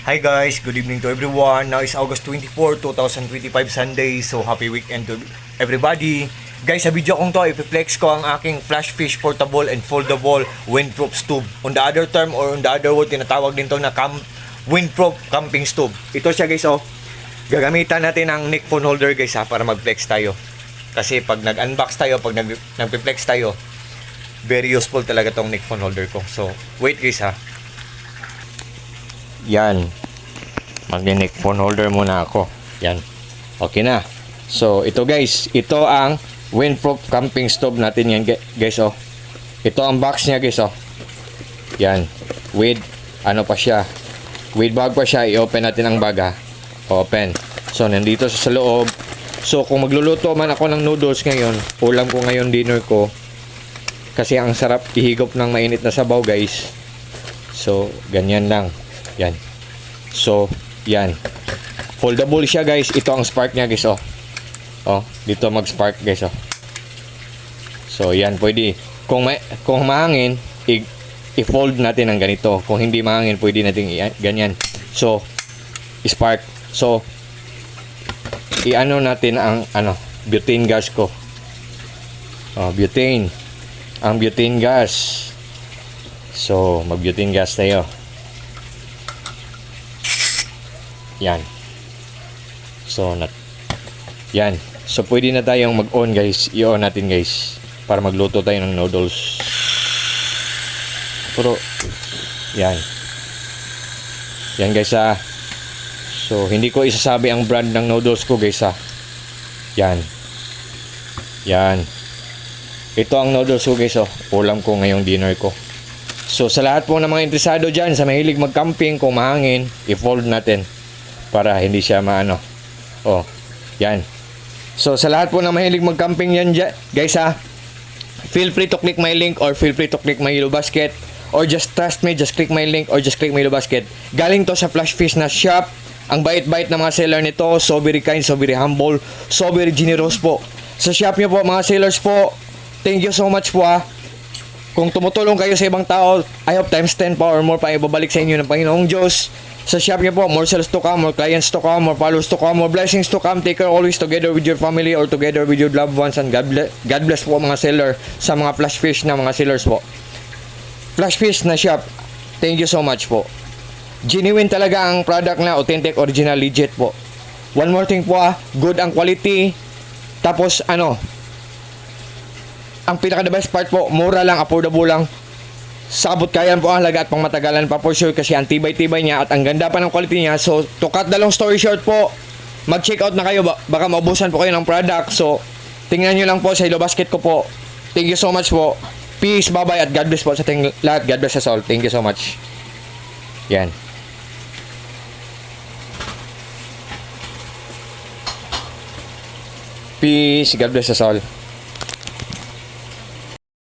Hi guys, good evening to everyone. Now is August 24, 2025 Sunday. So happy weekend to everybody. Guys, sa video kong to, ipiplex ko ang aking flash fish portable and foldable windproof stove. On the other term or on the other word, tinatawag din to na windproof camping stove. Ito siya guys, oh. Gagamitan natin ang neck phone holder guys ha, para mag-flex tayo. Kasi pag nag-unbox tayo, pag nag-flex tayo, very useful talaga tong neck phone holder ko. So, wait guys ha. Yan. Mag-neck phone holder muna ako. Yan. Okay na. So, ito guys. Ito ang windproof camping stove natin yan guys, oh. Ito ang box niya guys, oh. Yan. With, ano pa siya. With bag pa siya. I-open natin ang bag, ha. Open. So, nandito sa loob. So, kung magluluto man ako ng noodles ngayon, ulam ko ngayon, dinner ko. Kasi ang sarap ihigop ng mainit na sabaw, guys. So, ganyan lang. Yan. So, yan. Foldable siya guys. Ito ang spark niya guys, oh. Oh, dito mag-spark guys, oh. So, yan. Pwede. Kung mahangin, i-fold natin ng ganito. Kung hindi mahangin, pwede natin ganyan. So, spark. So, i-ano natin ang, butane gas ko. Oh, butane. Ang butane gas. So, mag-butane gas tayo. Yan. So, yan. So, pwede na tayong mag-on guys. I-on natin guys. Para magluto tayo ng noodles. Pero, yan. Yan guys ha. So, hindi ko isasabi ang brand ng noodles ko guys ha. Yan. Yan. Ito ang noodles ko guys, oh. Ulam ko ngayong dinner ko. So, sa lahat po ng mga interesado dyan, sa mahilig mag-camping, kung mahangin, i-fold natin. Para hindi siya maano. Oh, yan. So, sa lahat po ng mahilig mag-camping yan guys ha, feel free to click my link or feel free to click my yellow basket. Or just trust me, just click my link or just click my yellow basket. Galing to sa Flash Fish na shop. Ang bait-bait na mga seller nito, so very kind, so very humble, so very generous po. Sa shop nyo po, mga sellers po, thank you so much po ha. Kung tumutulong kayo sa ibang tao, I hope times 10 pa or more pa ibabalik sa inyo ng Panginoong Diyos. Sa shop niyo po, more sales to come, more clients to come, more followers to come, more blessings to come. Take care always together with your family or together with your loved ones, and God bless po mga seller sa mga flash fish na mga sellers po. Flash fish na shop, thank you so much po. Genuine talaga ang product na, authentic, original, legit po. One more thing po good ang quality. Tapos ang pinaka the best part po, mura lang, affordable lang. Sabot kayan po ang halaga at pangmatagalan pa for sure kasi ang tibay-tibay niya at ang ganda pa ng quality niya. So, to cut the long story short po, mag-check out na kayo. Baka maubusan po kayo ng product. So, tingnan nyo lang po sa yellow basket ko po. Thank you so much po. Peace, bye-bye at God bless po sa ating lahat. God bless us all. Thank you so much. Yan. Peace, God bless us all.